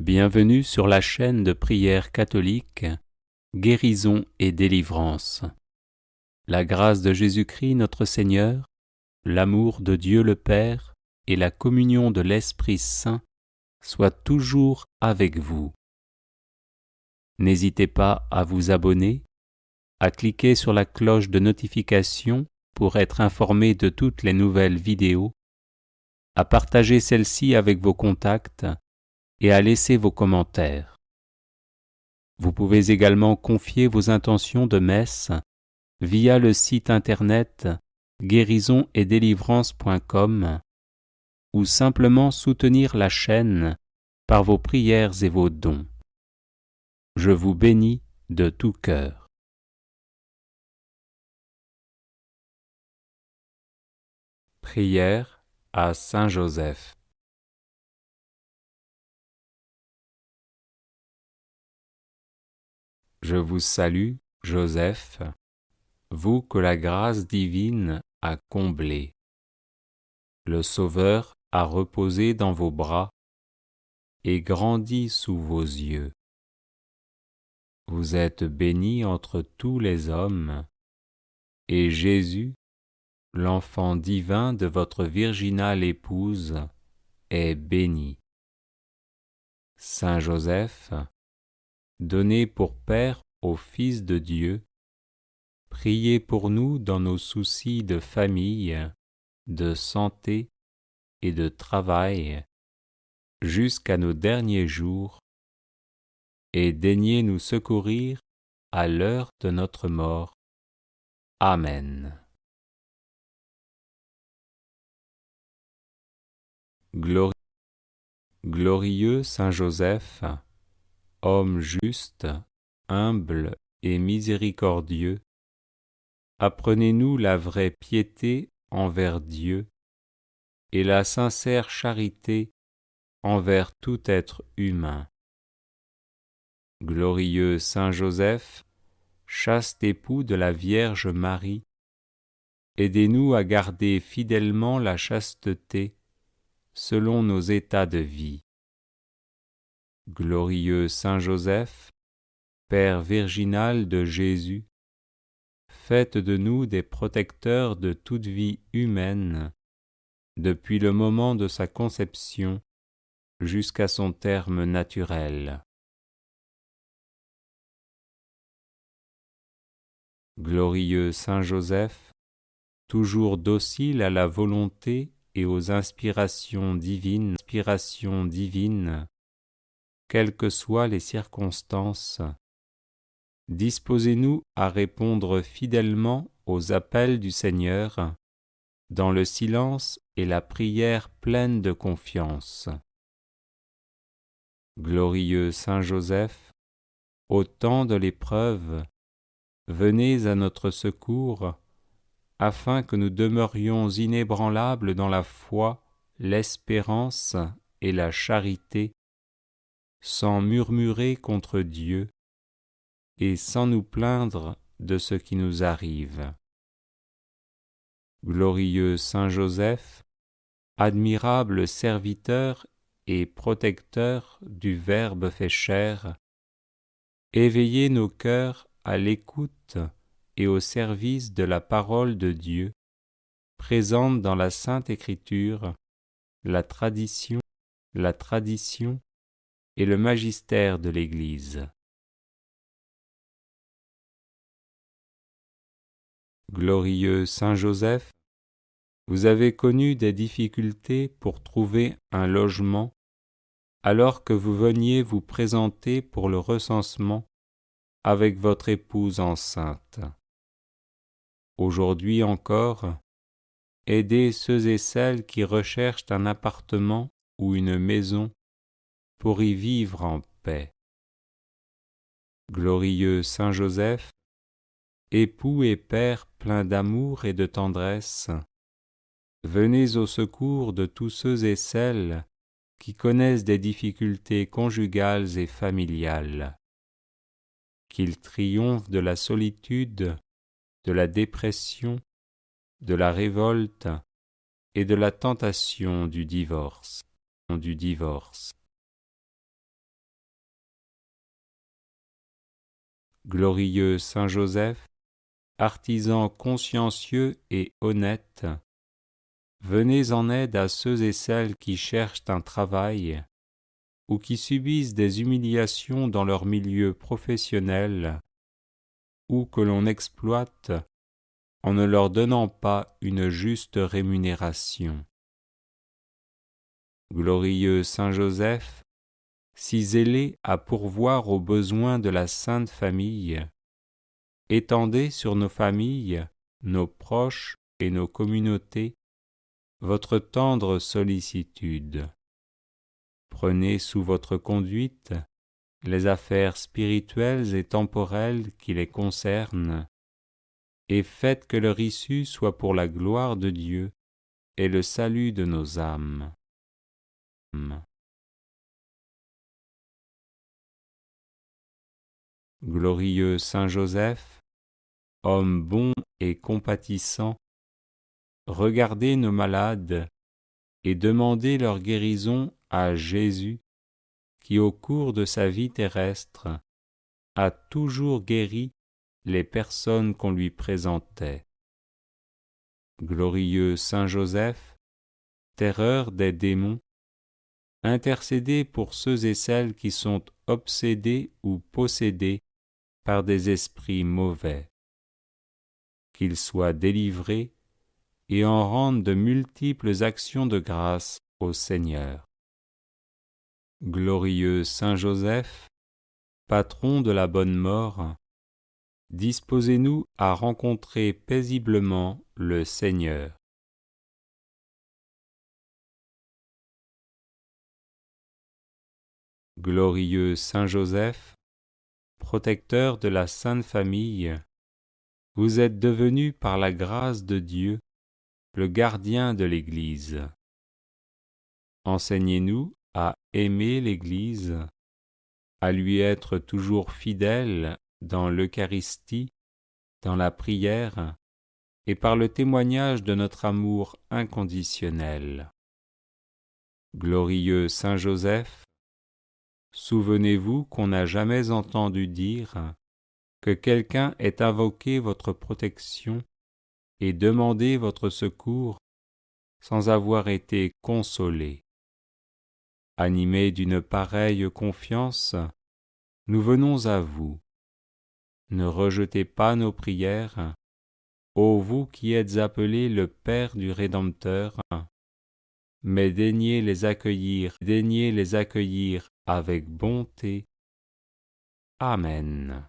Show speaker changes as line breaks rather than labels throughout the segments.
Bienvenue sur la chaîne de prière catholique Guérison et délivrance. La grâce de Jésus-Christ notre Seigneur, l'amour de Dieu le Père et la communion de l'Esprit Saint soient toujours avec vous. N'hésitez pas à vous abonner, à cliquer sur la cloche de notification pour être informé de toutes les nouvelles vidéos, à partager celle-ci avec vos contacts et à laisser vos commentaires. Vous pouvez également confier vos intentions de messe via le site internet guérisonetdélivrance.com ou simplement soutenir la chaîne par vos prières et vos dons. Je vous bénis de tout cœur. Prière à Saint Joseph. Je vous salue, Joseph, vous que la grâce divine a comblé. Le Sauveur a reposé dans vos bras et grandi sous vos yeux. Vous êtes béni entre tous les hommes, et Jésus, l'enfant divin de votre virginale épouse, est béni. Saint Joseph, donné pour Père au Fils de Dieu, priez pour nous dans nos soucis de famille, de santé et de travail, jusqu'à nos derniers jours, et daignez nous secourir à l'heure de notre mort. Amen. Glorieux Saint Joseph, homme juste, humble et miséricordieux, apprenez-nous la vraie piété envers Dieu et la sincère charité envers tout être humain. Glorieux Saint Joseph, chaste époux de la Vierge Marie, aidez-nous à garder fidèlement la chasteté selon nos états de vie. Glorieux Saint Joseph, Père virginal de Jésus, faites de nous des protecteurs de toute vie humaine, depuis le moment de sa conception jusqu'à son terme naturel. Glorieux Saint Joseph, toujours docile à la volonté et aux inspirations divines, quelles que soient les circonstances, disposez-nous à répondre fidèlement aux appels du Seigneur, dans le silence et la prière pleine de confiance. Glorieux Saint Joseph, au temps de l'épreuve, venez à notre secours, afin que nous demeurions inébranlables dans la foi, l'espérance et la charité, sans murmurer contre Dieu et sans nous plaindre de ce qui nous arrive. Glorieux Saint Joseph, admirable serviteur et protecteur du Verbe fait chair, éveillez nos cœurs à l'écoute et au service de la parole de Dieu, présente dans la Sainte Écriture, la tradition et le magistère de l'Église. Glorieux Saint Joseph, vous avez connu des difficultés pour trouver un logement alors que vous veniez vous présenter pour le recensement avec votre épouse enceinte. Aujourd'hui encore, aidez ceux et celles qui recherchent un appartement ou une maison pour y vivre en paix. Glorieux Saint Joseph, époux et père plein d'amour et de tendresse, venez au secours de tous ceux et celles qui connaissent des difficultés conjugales et familiales. Qu'ils triomphent de la solitude, de la dépression, de la révolte et de la tentation du divorce. Glorieux Saint Joseph, artisan consciencieux et honnête, venez en aide à ceux et celles qui cherchent un travail ou qui subissent des humiliations dans leur milieu professionnel ou que l'on exploite en ne leur donnant pas une juste rémunération. Glorieux Saint Joseph, si zélé à pourvoir aux besoins de la Sainte Famille, étendez sur nos familles, nos proches et nos communautés votre tendre sollicitude. Prenez sous votre conduite les affaires spirituelles et temporelles qui les concernent, et faites que leur issue soit pour la gloire de Dieu et le salut de nos âmes. Glorieux Saint Joseph, homme bon et compatissant, regardez nos malades et demandez leur guérison à Jésus, qui au cours de sa vie terrestre a toujours guéri les personnes qu'on lui présentait. Glorieux Saint Joseph, terreur des démons, intercédez pour ceux et celles qui sont obsédés ou possédés par des esprits mauvais, qu'ils soient délivrés et en rendent de multiples actions de grâce au Seigneur. Glorieux Saint Joseph, patron de la bonne mort, disposez-nous à rencontrer paisiblement le Seigneur. Glorieux Saint Joseph, protecteur de la Sainte Famille, vous êtes devenu par la grâce de Dieu le gardien de l'Église. Enseignez-nous à aimer l'Église, à lui être toujours fidèles dans l'Eucharistie, dans la prière et par le témoignage de notre amour inconditionnel. Glorieux Saint Joseph, souvenez-vous qu'on n'a jamais entendu dire que quelqu'un ait invoqué votre protection et demandé votre secours sans avoir été consolé. Animés d'une pareille confiance, nous venons à vous. Ne rejetez pas nos prières, ô vous qui êtes appelé le Père du Rédempteur, mais daignez les accueillir avec bonté. Amen.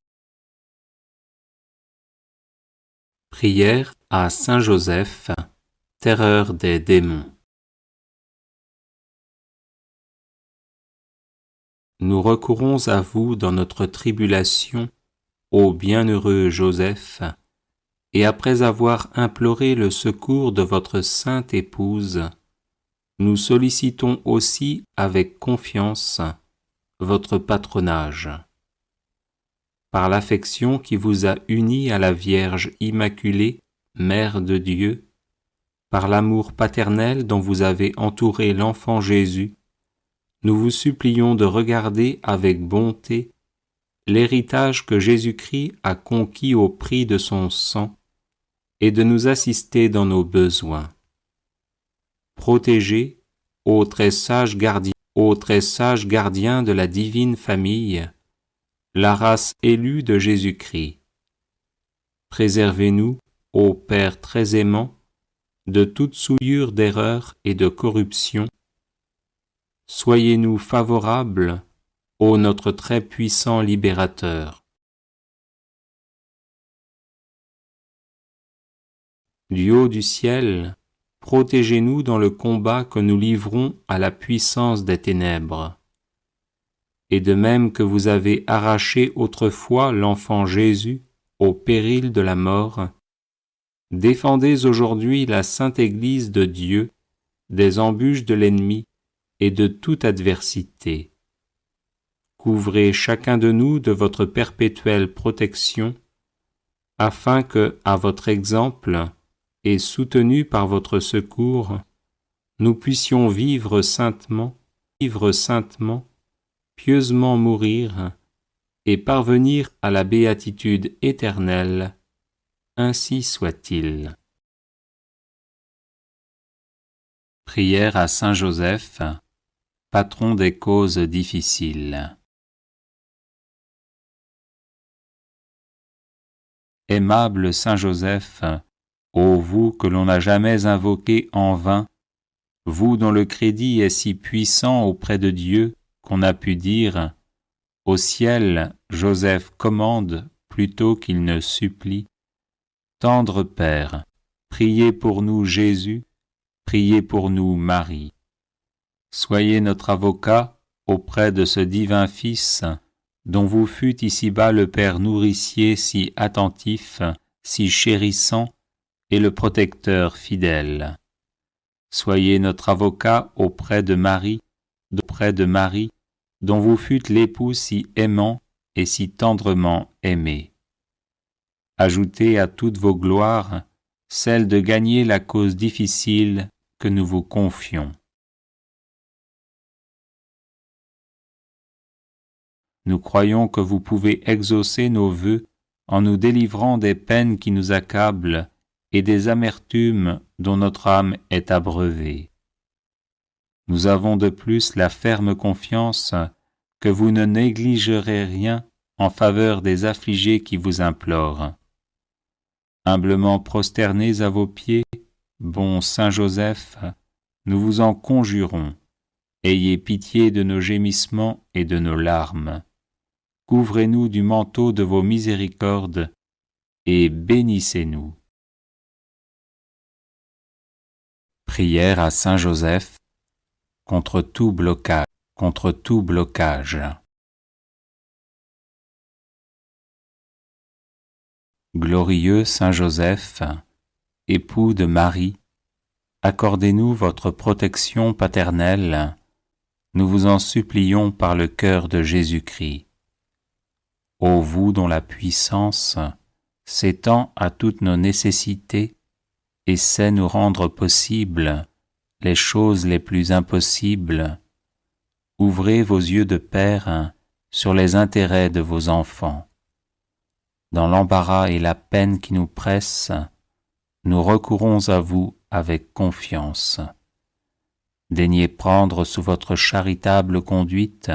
Prière à Saint Joseph, terreur des démons. Nous recourons à vous dans notre tribulation, ô bienheureux Joseph, et après avoir imploré le secours de votre sainte épouse, nous sollicitons aussi avec confiance votre patronage. Par l'affection qui vous a unis à la Vierge Immaculée, Mère de Dieu, par l'amour paternel dont vous avez entouré l'enfant Jésus, nous vous supplions de regarder avec bonté l'héritage que Jésus-Christ a conquis au prix de son sang et de nous assister dans nos besoins. Protégez, ô très sage gardien de la divine famille, la race élue de Jésus-Christ. Préservez-nous, ô Père très aimant, de toute souillure d'erreur et de corruption. Soyez-nous favorables, ô notre très puissant libérateur. Du haut du ciel, protégez-nous dans le combat que nous livrons à la puissance des ténèbres. Et de même que vous avez arraché autrefois l'enfant Jésus au péril de la mort, défendez aujourd'hui la sainte Église de Dieu des embûches de l'ennemi et de toute adversité. Couvrez chacun de nous de votre perpétuelle protection, afin que, à votre exemple, et soutenus par votre secours, nous puissions vivre saintement, pieusement mourir, et parvenir à la béatitude éternelle. Ainsi soit-il. Prière à Saint Joseph, patron des causes difficiles. Aimable Saint Joseph, ô vous que l'on n'a jamais invoqué en vain, vous dont le crédit est si puissant auprès de Dieu qu'on a pu dire « Au ciel, Joseph commande plutôt qu'il ne supplie ». Tendre Père, priez pour nous Jésus, priez pour nous Marie. Soyez notre avocat auprès de ce divin Fils, dont vous fûtes ici-bas le Père nourricier si attentif, si chérissant, et le protecteur fidèle. Soyez notre avocat auprès de Marie, dont vous fûtes l'époux si aimant et si tendrement aimé. Ajoutez à toutes vos gloires celle de gagner la cause difficile que nous vous confions. Nous croyons que vous pouvez exaucer nos vœux en nous délivrant des peines qui nous accablent et des amertumes dont notre âme est abreuvée. Nous avons de plus la ferme confiance que vous ne négligerez rien en faveur des affligés qui vous implorent. Humblement prosternés à vos pieds, bon Saint Joseph, nous vous en conjurons, ayez pitié de nos gémissements et de nos larmes. Couvrez-nous du manteau de vos miséricordes et bénissez-nous. Prière à Saint Joseph contre tout blocage. Glorieux Saint Joseph, époux de Marie, accordez-nous votre protection paternelle, nous vous en supplions par le cœur de Jésus-Christ. Ô vous dont la puissance s'étend à toutes nos nécessités et sait nous rendre possibles les choses les plus impossibles, ouvrez vos yeux de Père sur les intérêts de vos enfants. Dans l'embarras et la peine qui nous pressent, nous recourons à vous avec confiance. Daignez prendre sous votre charitable conduite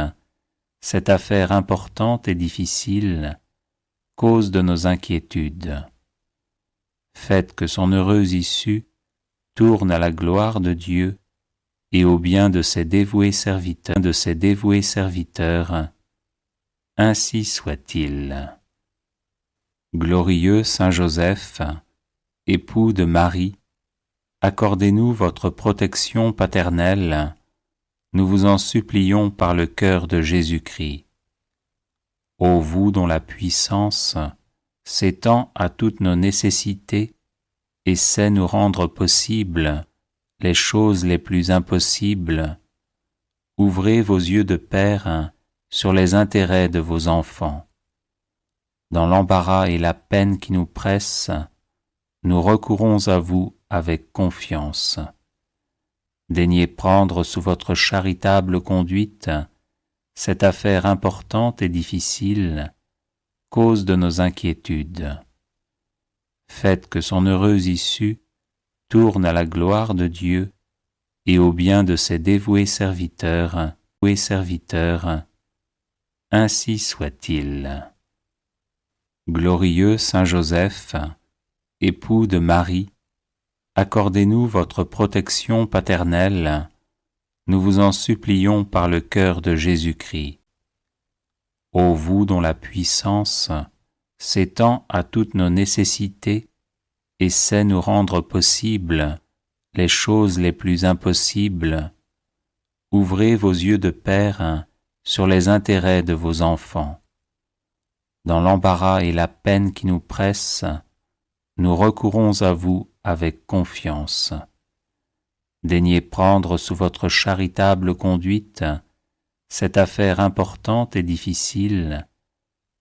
cette affaire importante et difficile, cause de nos inquiétudes. Faites que son heureuse issue tourne à la gloire de Dieu et au bien de ses dévoués serviteurs. Ainsi soit-il. Glorieux Saint Joseph, époux de Marie, accordez-nous votre protection paternelle, nous vous en supplions par le cœur de Jésus-Christ. Ô vous dont la puissance s'étend à toutes nos nécessités et sait nous rendre possibles les choses les plus impossibles, ouvrez vos yeux de Père sur les intérêts de vos enfants. Dans l'embarras et la peine qui nous pressent, nous recourons à vous avec confiance. Daignez prendre sous votre charitable conduite cette affaire importante et difficile, cause de nos inquiétudes. Faites que son heureuse issue tourne à la gloire de Dieu et au bien de ses dévoués serviteurs. Ainsi soit-il. Glorieux Saint Joseph, époux de Marie, accordez-nous votre protection paternelle, nous vous en supplions par le cœur de Jésus-Christ. Ô vous dont la puissance s'étend à toutes nos nécessités et sait nous rendre possibles les choses les plus impossibles, ouvrez vos yeux de Père sur les intérêts de vos enfants. Dans l'embarras et la peine qui nous pressent, nous recourons à vous avec confiance. Daignez prendre sous votre charitable conduite cette affaire importante et difficile,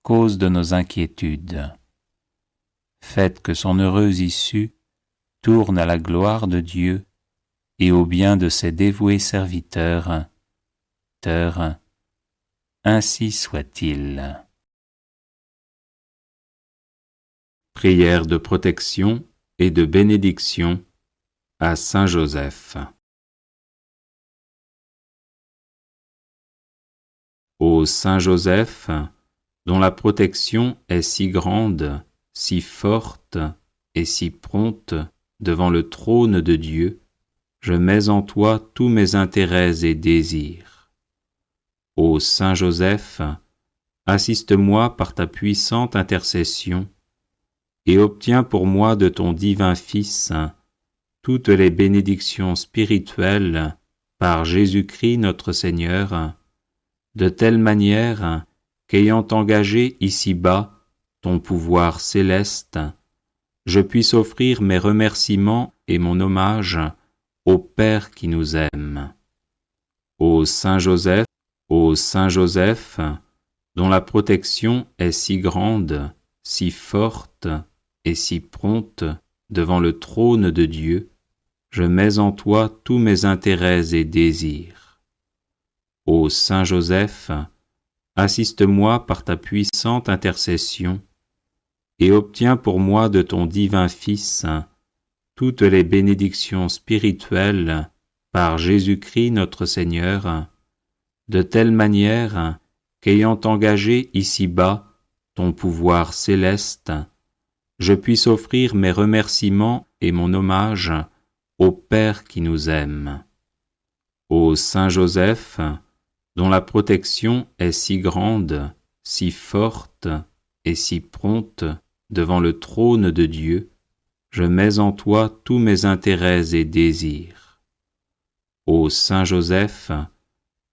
cause de nos inquiétudes. Faites que son heureuse issue tourne à la gloire de Dieu et au bien de ses dévoués serviteurs. Ainsi soit-il. Prière de protection et de bénédiction à Saint Joseph. Ô Saint Joseph, dont la protection est si grande, si forte et si prompte devant le trône de Dieu, je mets en toi tous mes intérêts et désirs. Ô Saint Joseph, assiste-moi par ta puissante intercession et obtiens pour moi de ton divin Fils toutes les bénédictions spirituelles par Jésus-Christ notre Seigneur, de telle manière qu'ayant engagé ici-bas ton pouvoir céleste, je puisse offrir mes remerciements et mon hommage au Père qui nous aime. Ô Saint Joseph, dont la protection est si grande, si forte et si prompte devant le trône de Dieu, je mets en toi tous mes intérêts et désirs. Ô Saint Joseph, assiste-moi par ta puissante intercession et obtiens pour moi de ton divin Fils toutes les bénédictions spirituelles par Jésus-Christ notre Seigneur, de telle manière qu'ayant engagé ici-bas ton pouvoir céleste, je puisse offrir mes remerciements et mon hommage au Père qui nous aime. Ô Saint Joseph, dont la protection est si grande, si forte et si prompte devant le trône de Dieu, je mets en toi tous mes intérêts et désirs. Ô Saint Joseph,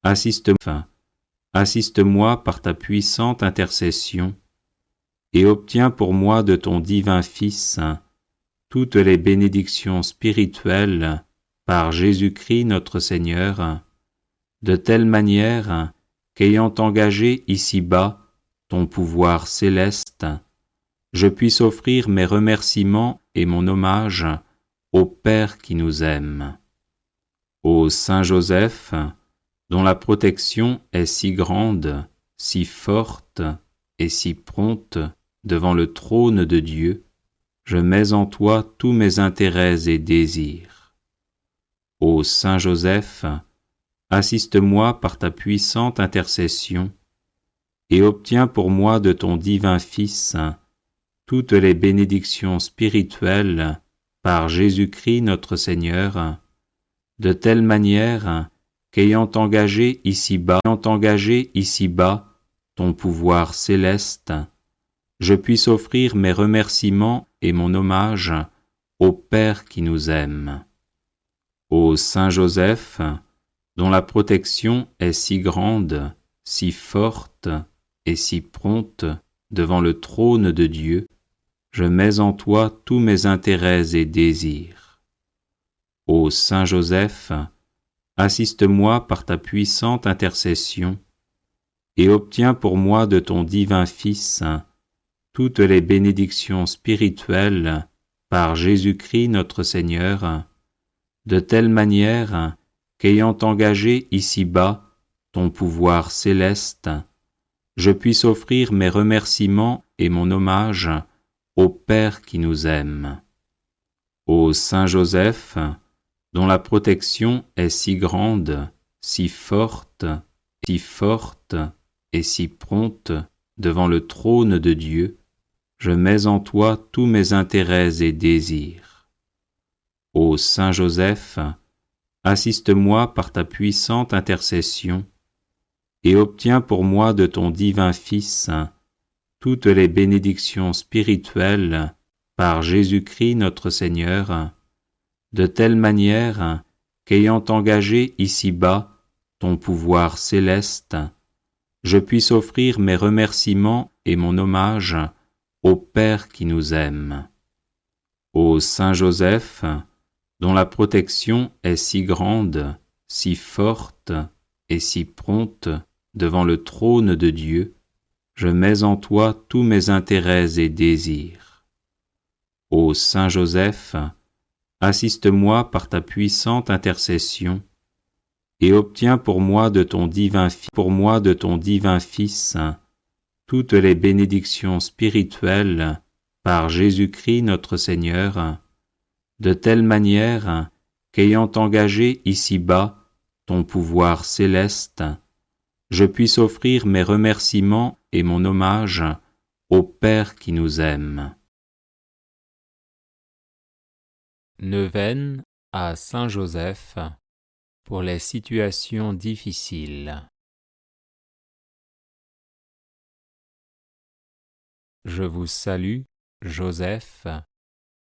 assiste-moi par ta puissante intercession et obtiens pour moi de ton divin Fils toutes les bénédictions spirituelles par Jésus-Christ notre Seigneur, de telle manière qu'ayant engagé ici-bas ton pouvoir céleste, je puisse offrir mes remerciements et mon hommage au Père qui nous aime. Ô Saint Joseph, dont la protection est si grande, si forte et si prompte devant le trône de Dieu, je mets en toi tous mes intérêts et désirs. Ô Saint Joseph, assiste-moi par ta puissante intercession et obtiens pour moi de ton divin Fils toutes les bénédictions spirituelles par Jésus-Christ notre Seigneur, de telle manière qu'ayant engagé ici-bas ton pouvoir céleste, je puisse offrir mes remerciements et mon hommage au Père qui nous aime. Ô Saint Joseph, dont la protection est si grande, si forte et si prompte devant le trône de Dieu, je mets en toi tous mes intérêts et désirs. Ô Saint Joseph, assiste-moi par ta puissante intercession et obtiens pour moi de ton divin Fils toutes les bénédictions spirituelles par Jésus-Christ notre Seigneur, de telle manière qu'ayant engagé ici-bas ton pouvoir céleste, je puisse offrir mes remerciements et mon hommage au Père qui nous aime. Ô Saint Joseph, dont la protection est si grande, si forte et si prompte devant le trône de Dieu, je mets en toi tous mes intérêts et désirs. Ô Saint Joseph, assiste-moi par ta puissante intercession et obtiens pour moi de ton divin Fils toutes les bénédictions spirituelles par Jésus-Christ notre Seigneur, de telle manière qu'ayant engagé ici-bas ton pouvoir céleste, je puisse offrir mes remerciements et mon hommage au Père qui nous aime. Ô Saint Joseph, dont la protection est si grande, si forte et si prompte devant le trône de Dieu, je mets en toi tous mes intérêts et désirs. Ô Saint Joseph, assiste-moi par ta puissante intercession et obtiens pour moi de ton divin Fils toutes les bénédictions spirituelles par Jésus-Christ notre Seigneur, de telle manière qu'ayant engagé ici-bas ton pouvoir céleste, je puisse offrir mes remerciements et mon hommage au Père qui nous aime. Neuvaine à Saint Joseph pour les situations difficiles. Je vous salue, Joseph,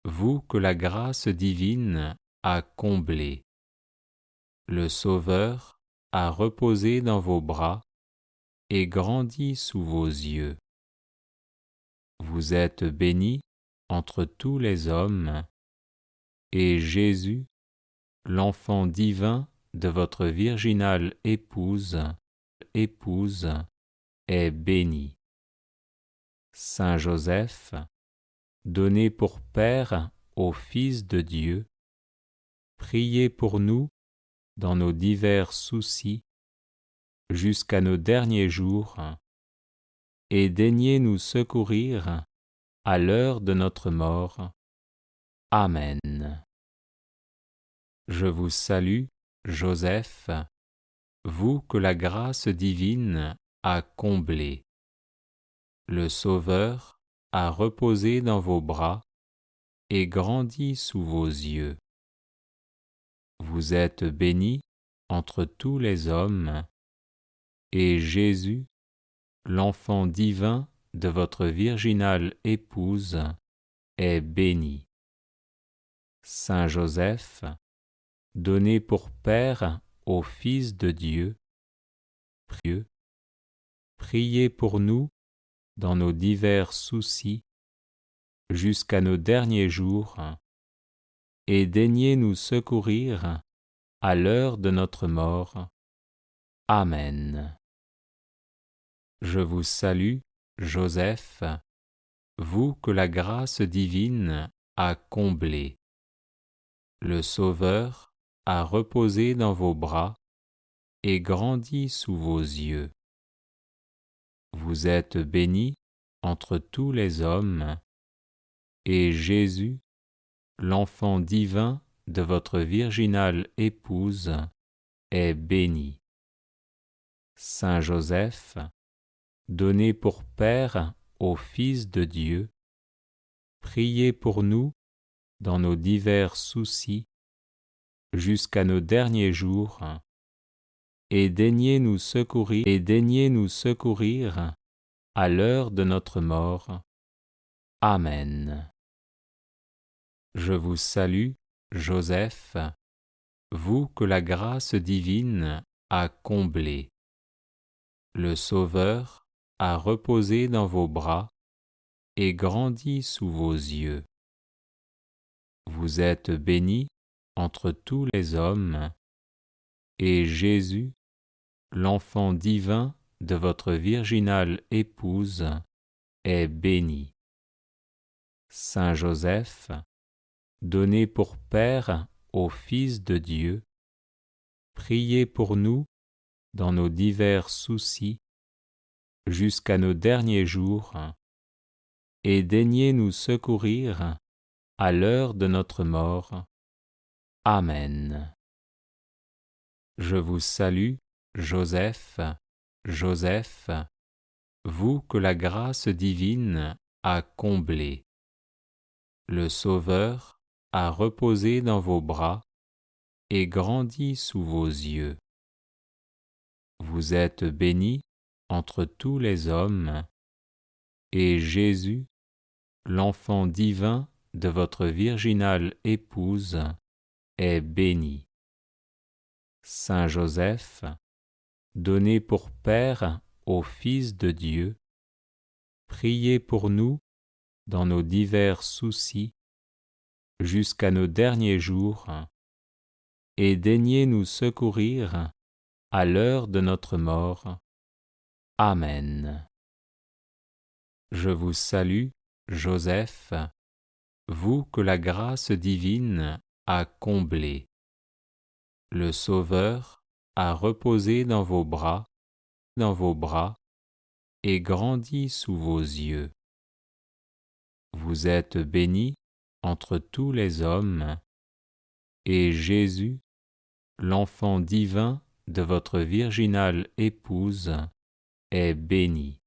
vous que la grâce divine a comblé. Le Sauveur a reposé dans vos bras et grandi sous vos yeux. Vous êtes béni entre tous les hommes, et Jésus, l'enfant divin de votre virginale épouse, est béni. Saint Joseph, donné pour Père au Fils de Dieu, priez pour nous dans nos divers soucis jusqu'à nos derniers jours, et daignez nous secourir à l'heure de notre mort. Amen. Je vous salue, Joseph, vous que la grâce divine a comblé. Le Sauveur a reposé dans vos bras et grandi sous vos yeux. Vous êtes béni entre tous les hommes, et Jésus, l'enfant divin de votre virginale épouse, est béni. Saint Joseph, donné pour Père au Fils de Dieu, priez pour nous dans nos divers soucis jusqu'à nos derniers jours, et daignez nous secourir à l'heure de notre mort. Amen. Je vous salue, Joseph, vous que la grâce divine a comblé. Le Sauveur a reposé dans vos bras et grandi sous vos yeux. Vous êtes béni entre tous les hommes, et Jésus, l'enfant divin de votre virginale épouse, est béni. Saint Joseph, donné pour Père au Fils de Dieu, priez pour nous dans nos divers soucis jusqu'à nos derniers jours, et daignez nous secourir à l'heure de notre mort. Amen. Je vous salue, Joseph, vous que la grâce divine a comblé. Le Sauveur a reposé dans vos bras et grandi sous vos yeux. Vous êtes béni entre tous les hommes, et Jésus, l'enfant divin de votre virginale épouse, est béni. Saint Joseph, donné pour Père au Fils de Dieu, priez pour nous dans nos divers soucis jusqu'à nos derniers jours, et daignez nous secourir à l'heure de notre mort. Amen. Je vous salue, Joseph, vous que la grâce divine a comblé. Le Sauveur a reposé dans vos bras et grandi sous vos yeux. Vous êtes béni entre tous les hommes, et Jésus, l'enfant divin de votre virginale épouse, est béni. Saint Joseph, donné pour Père au Fils de Dieu, priez pour nous dans nos divers soucis jusqu'à nos derniers jours, et daignez nous secourir à l'heure de notre mort. Amen. Je vous salue, Joseph, vous que la grâce divine a comblé. Le Sauveur a reposé dans vos bras, et grandi sous vos yeux. Vous êtes bénie entre tous les hommes, et Jésus, l'enfant divin de votre virginale épouse, est béni.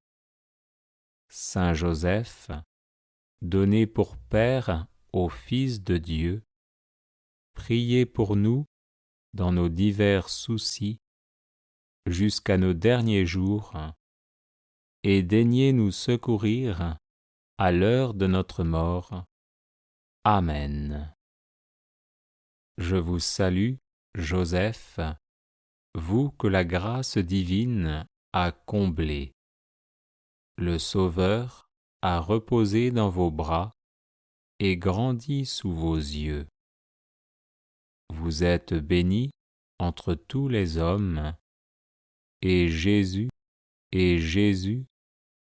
Saint Joseph, donné pour Père au Fils de Dieu, priez pour nous dans nos divers soucis jusqu'à nos derniers jours, et daignez nous secourir à l'heure de notre mort. Amen. Je vous salue, Joseph, vous que la grâce divine a comblé. Le Sauveur a reposé dans vos bras et grandi sous vos yeux. Vous êtes bénie entre tous les hommes, et Jésus,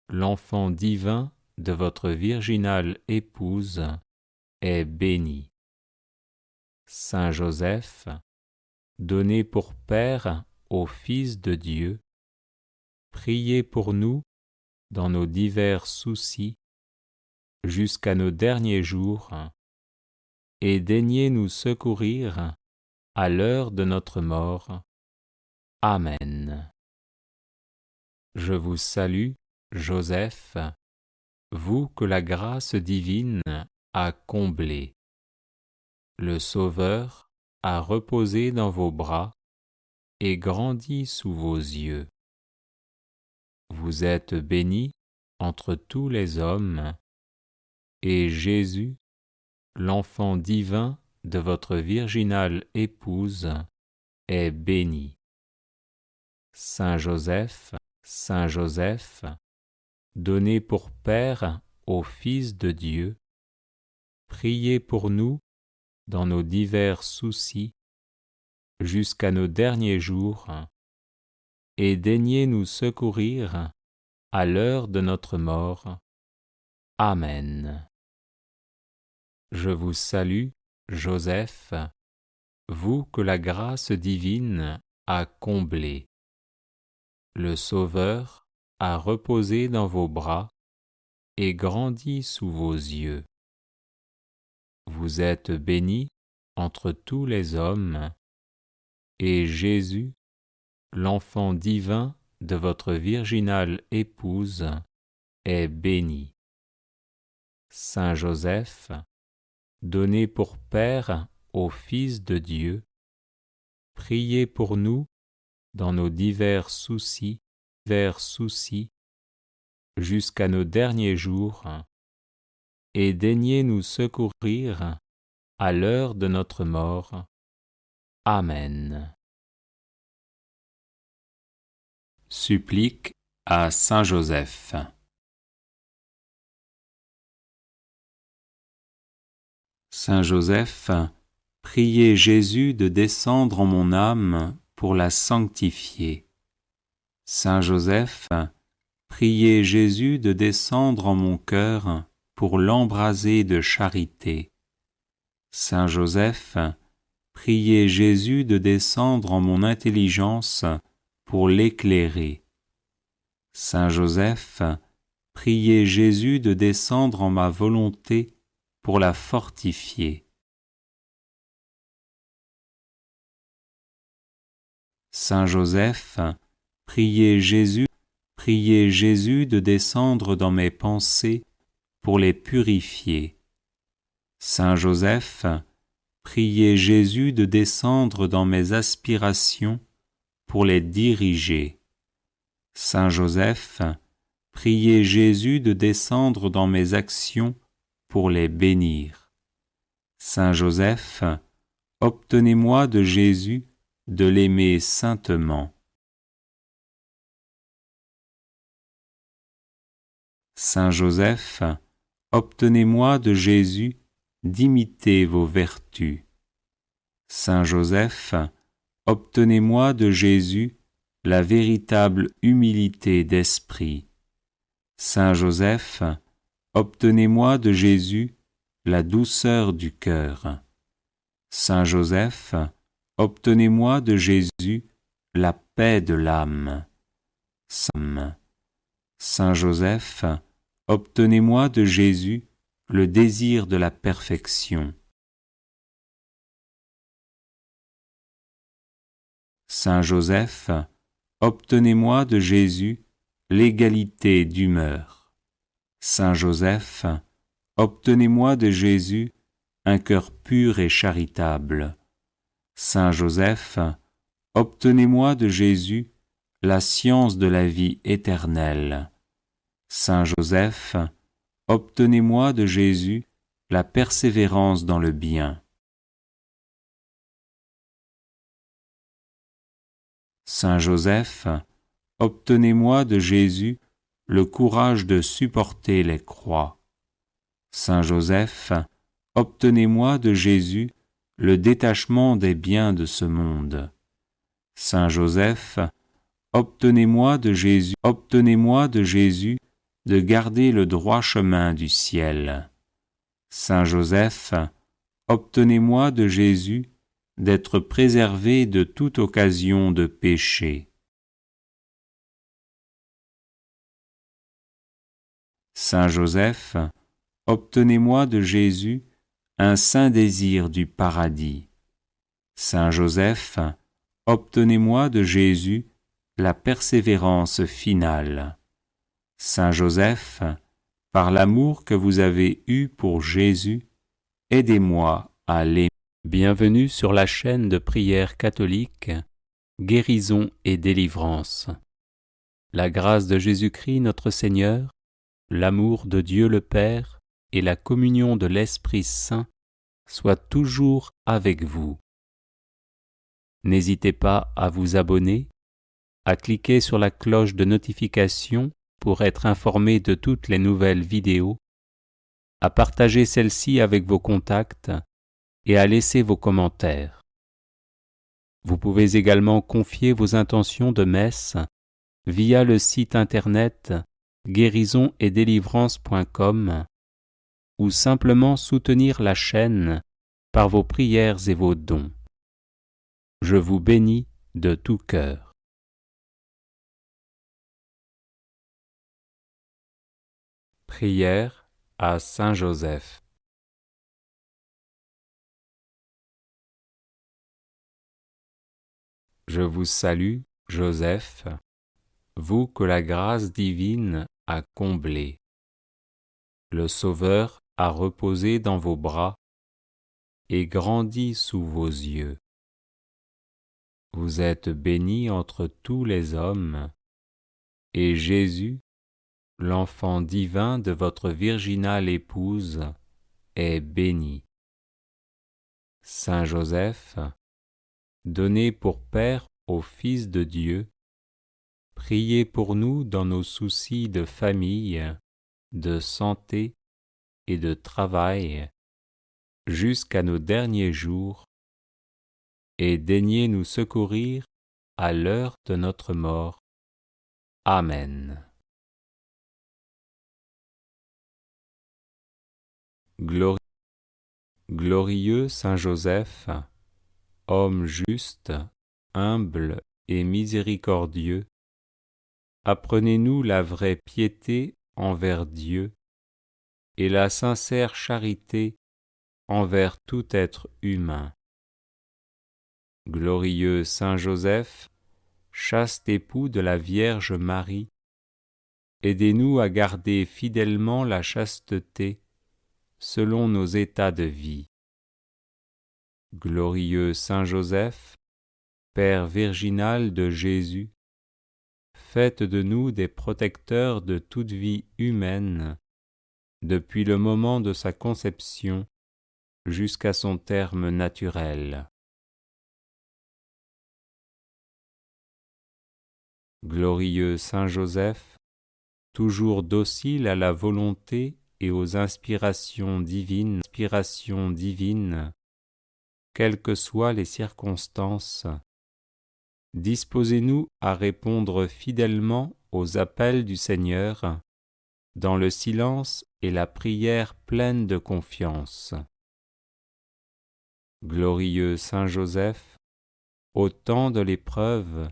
l'enfant divin de votre virginale épouse, est béni. Saint Joseph, donné pour Père au Fils de Dieu, priez pour nous dans nos divers soucis jusqu'à nos derniers jours, et daignez nous secourir à l'heure de notre mort. Amen. Je vous salue, Joseph, vous que la grâce divine a comblé. Le Sauveur a reposé dans vos bras et grandi sous vos yeux. Vous êtes bénie entre tous les hommes, et Jésus, l'enfant divin de votre virginale épouse, est béni. Saint Joseph, donné pour Père au Fils de Dieu, priez pour nous dans nos divers soucis jusqu'à nos derniers jours, et daignez nous secourir à l'heure de notre mort. Amen. Je vous salue, Joseph, vous que la grâce divine a comblé. Le Sauveur a reposé dans vos bras et grandi sous vos yeux. Vous êtes bénie entre tous les hommes, et Jésus, l'enfant divin de votre virginale épouse, est béni. Saint Joseph, donné pour Père au Fils de Dieu, priez pour nous dans nos divers soucis, jusqu'à nos derniers jours, et daignez nous secourir à l'heure de notre mort. Amen. Supplique à Saint Joseph. Saint Joseph, priez Jésus de descendre en mon âme pour la sanctifier. Saint Joseph, priez Jésus de descendre en mon cœur pour l'embraser de charité. Saint Joseph, priez Jésus de descendre en mon intelligence pour l'éclairer. Saint Joseph, priez Jésus de descendre en ma volonté pour la fortifier. Saint Joseph, priez Jésus de descendre dans mes pensées pour les purifier. Saint Joseph, priez Jésus de descendre dans mes aspirations pour les diriger. Saint Joseph, priez Jésus de descendre dans mes actions pour les bénir. Saint Joseph, obtenez-moi de Jésus de l'aimer saintement. Saint Joseph, obtenez-moi de Jésus d'imiter vos vertus. Saint Joseph, obtenez-moi de Jésus la véritable humilité d'esprit. Saint Joseph, obtenez-moi de Jésus la douceur du cœur. Saint Joseph, obtenez-moi de Jésus la paix de l'âme. Saint Joseph, obtenez-moi de Jésus le désir de la perfection. Saint Joseph, obtenez-moi de Jésus l'égalité d'humeur. Saint Joseph, obtenez-moi de Jésus un cœur pur et charitable. Saint Joseph, obtenez-moi de Jésus la science de la vie éternelle. Saint Joseph, obtenez-moi de Jésus la persévérance dans le bien. Saint Joseph, obtenez-moi de Jésus le courage de supporter les croix. Saint Joseph, obtenez-moi de Jésus le détachement des biens de ce monde. Saint Joseph, obtenez-moi de Jésus de garder le droit chemin du ciel. Saint Joseph, obtenez-moi de Jésus d'être préservé de toute occasion de péché. Saint Joseph, obtenez-moi de Jésus un saint désir du paradis. Saint Joseph, obtenez-moi de Jésus la persévérance finale. Saint Joseph, par l'amour que vous avez eu pour Jésus, aidez-moi à l'aimer. Bienvenue sur la chaîne de prière catholique, Guérison et délivrance. La grâce de Jésus-Christ notre Seigneur, l'amour de Dieu le Père et la communion de l'Esprit Saint soient toujours avec vous. N'hésitez pas à vous abonner, à cliquer sur la cloche de notification pour être informé de toutes les nouvelles vidéos, à partager celle-ci avec vos contacts et à laisser vos commentaires. Vous pouvez également confier vos intentions de messe via le site internet guérisonetdélivrance.com ou simplement soutenir la chaîne par vos prières et vos dons. Je vous bénis de tout cœur. Prière à Saint Joseph. Je vous salue, Joseph, vous que la grâce divine a comblé. Le Sauveur a reposé dans vos bras et grandi sous vos yeux. Vous êtes béni entre tous les hommes, et Jésus, l'enfant divin de votre virginale épouse, est béni. Saint Joseph, donné pour Père au Fils de Dieu, priez pour nous dans nos soucis de famille, de santé et de travail, jusqu'à nos derniers jours, et daignez nous secourir à l'heure de notre mort. Amen. Glorieux Saint Joseph, homme juste, humble et miséricordieux, apprenez-nous la vraie piété envers Dieu et la sincère charité envers tout être humain. Glorieux Saint Joseph, chaste époux de la Vierge Marie, aidez-nous à garder fidèlement la chasteté selon nos états de vie. Glorieux Saint Joseph, Père virginal de Jésus, faites de nous des protecteurs de toute vie humaine, depuis le moment de sa conception jusqu'à son terme naturel. Glorieux Saint Joseph, toujours docile à la volonté et aux inspirations divines, quelles que soient les circonstances, disposez-nous à répondre fidèlement aux appels du Seigneur, dans le silence et la prière pleine de confiance. Glorieux Saint Joseph, au temps de l'épreuve,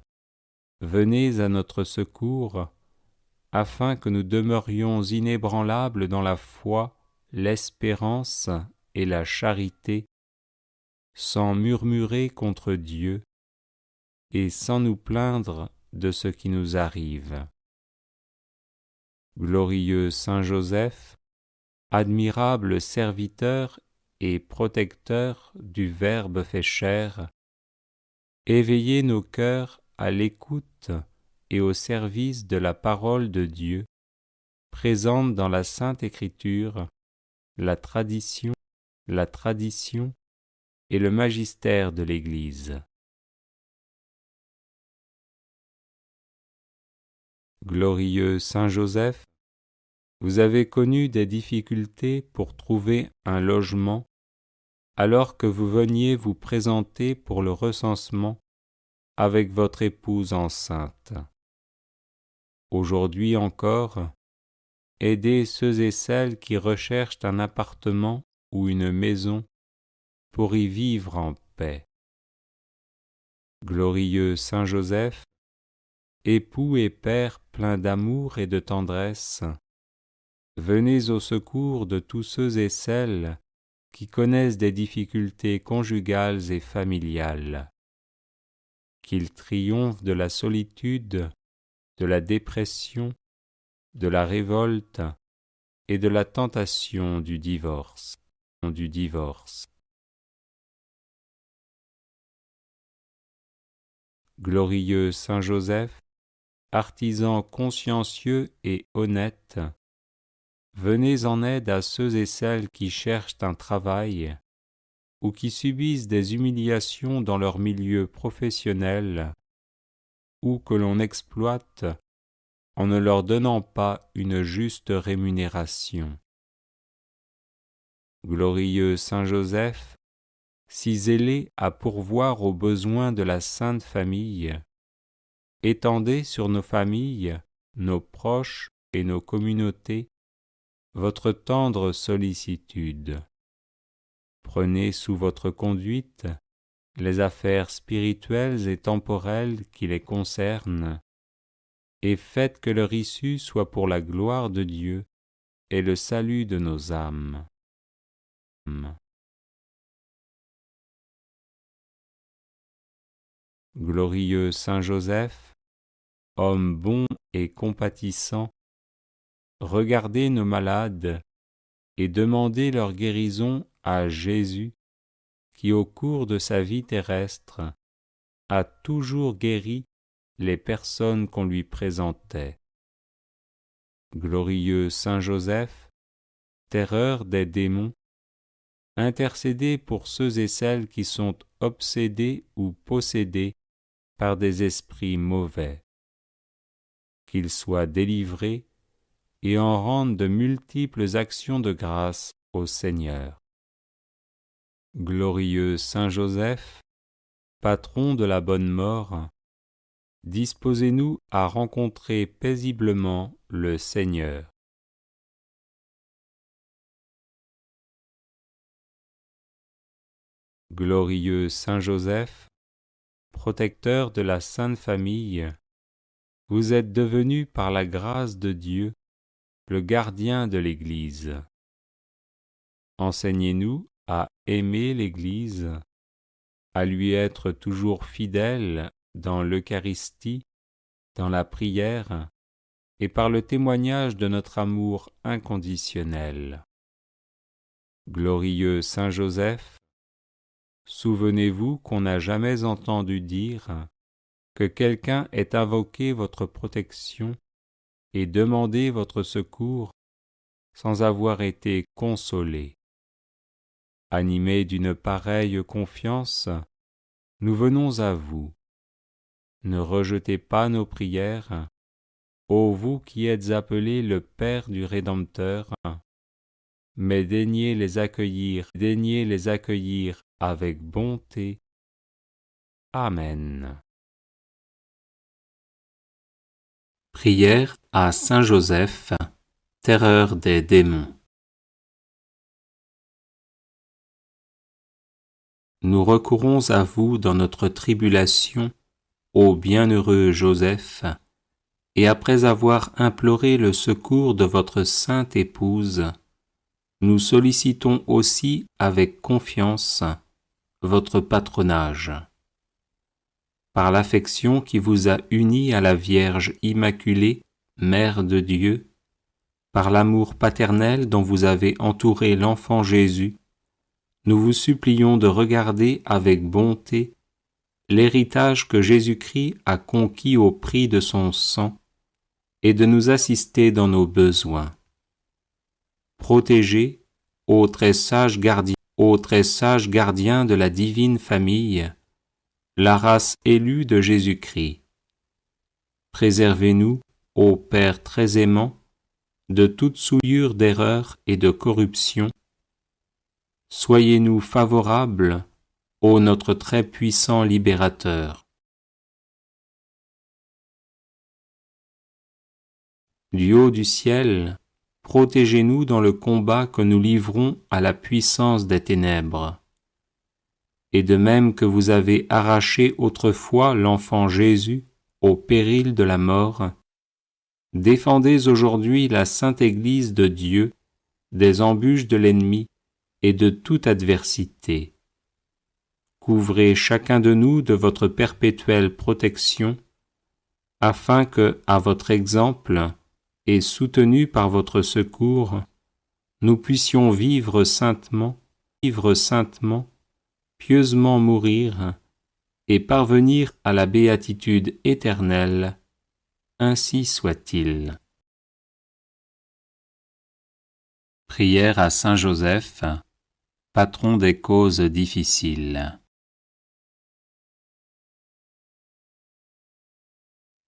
venez à notre secours, afin que nous demeurions inébranlables dans la foi, l'espérance et la charité, sans murmurer contre Dieu et sans nous plaindre de ce qui nous arrive. Glorieux Saint Joseph, admirable serviteur et protecteur du Verbe fait chair, éveillez nos cœurs à l'écoute et au service de la parole de Dieu, présente dans la Sainte Écriture, la tradition et le magistère de l'Église. Glorieux Saint Joseph, vous avez connu des difficultés pour trouver un logement alors que vous veniez vous présenter pour le recensement avec votre épouse enceinte. Aujourd'hui encore, aidez ceux et celles qui recherchent un appartement ou une maison pour y vivre en paix. Glorieux Saint Joseph, époux et père plein d'amour et de tendresse, venez au secours de tous ceux et celles qui connaissent des difficultés conjugales et familiales. Qu'ils triomphent de la solitude, de la dépression, de la révolte et de la tentation du divorce. Glorieux Saint Joseph, artisan consciencieux et honnête, venez en aide à ceux et celles qui cherchent un travail ou qui subissent des humiliations dans leur milieu professionnel ou que l'on exploite en ne leur donnant pas une juste rémunération. Glorieux Saint Joseph, si zélé à pourvoir aux besoins de la Sainte Famille, étendez sur nos familles, nos proches et nos communautés votre tendre sollicitude. Prenez sous votre conduite les affaires spirituelles et temporelles qui les concernent, et faites que leur issue soit pour la gloire de Dieu et le salut de nos âmes. Glorieux Saint Joseph, homme bon et compatissant, regardez nos malades et demandez leur guérison à Jésus, qui au cours de sa vie terrestre a toujours guéri les personnes qu'on lui présentait. Glorieux Saint Joseph, terreur des démons, intercédez pour ceux et celles qui sont obsédés ou possédés par des esprits mauvais. Qu'ils soient délivrés et en rendent de multiples actions de grâce au Seigneur. Glorieux Saint Joseph, patron de la bonne mort, disposez-nous à rencontrer paisiblement le Seigneur. Glorieux Saint Joseph, protecteur de la Sainte Famille, vous êtes devenu par la grâce de Dieu le gardien de l'Église. Enseignez-nous à aimer l'Église, à lui être toujours fidèles dans l'Eucharistie, dans la prière et par le témoignage de notre amour inconditionnel. Glorieux Saint Joseph, souvenez-vous qu'on n'a jamais entendu dire que quelqu'un ait invoqué votre protection et demandé votre secours sans avoir été consolé. Animés d'une pareille confiance, nous venons à vous. Ne rejetez pas nos prières, ô vous qui êtes appelés le Père du Rédempteur, mais daignez les accueillir avec bonté. Amen. Prière à Saint Joseph, terreur des démons. Nous recourons à vous dans notre tribulation, ô bienheureux Joseph, et après avoir imploré le secours de votre sainte épouse, nous sollicitons aussi avec confiance votre patronage. Par l'affection qui vous a unis à la Vierge Immaculée, Mère de Dieu, par l'amour paternel dont vous avez entouré l'enfant Jésus, nous vous supplions de regarder avec bonté l'héritage que Jésus-Christ a conquis au prix de son sang et de nous assister dans nos besoins. Protégez, ô très sage gardien de la divine famille, la race élue de Jésus-Christ. Préservez-nous, ô Père très aimant, de toute souillure d'erreur et de corruption. Soyez-nous favorables, ô notre très puissant libérateur. Du haut du ciel, protégez-nous dans le combat que nous livrons à la puissance des ténèbres. Et de même que vous avez arraché autrefois l'enfant Jésus au péril de la mort, défendez aujourd'hui la sainte Église de Dieu des embûches de l'ennemi et de toute adversité. Couvrez chacun de nous de votre perpétuelle protection, afin que, à votre exemple et soutenus par votre secours, nous puissions vivre saintement, pieusement mourir et parvenir à la béatitude éternelle. Ainsi soit-il. Prière à Saint Joseph, patron des causes difficiles.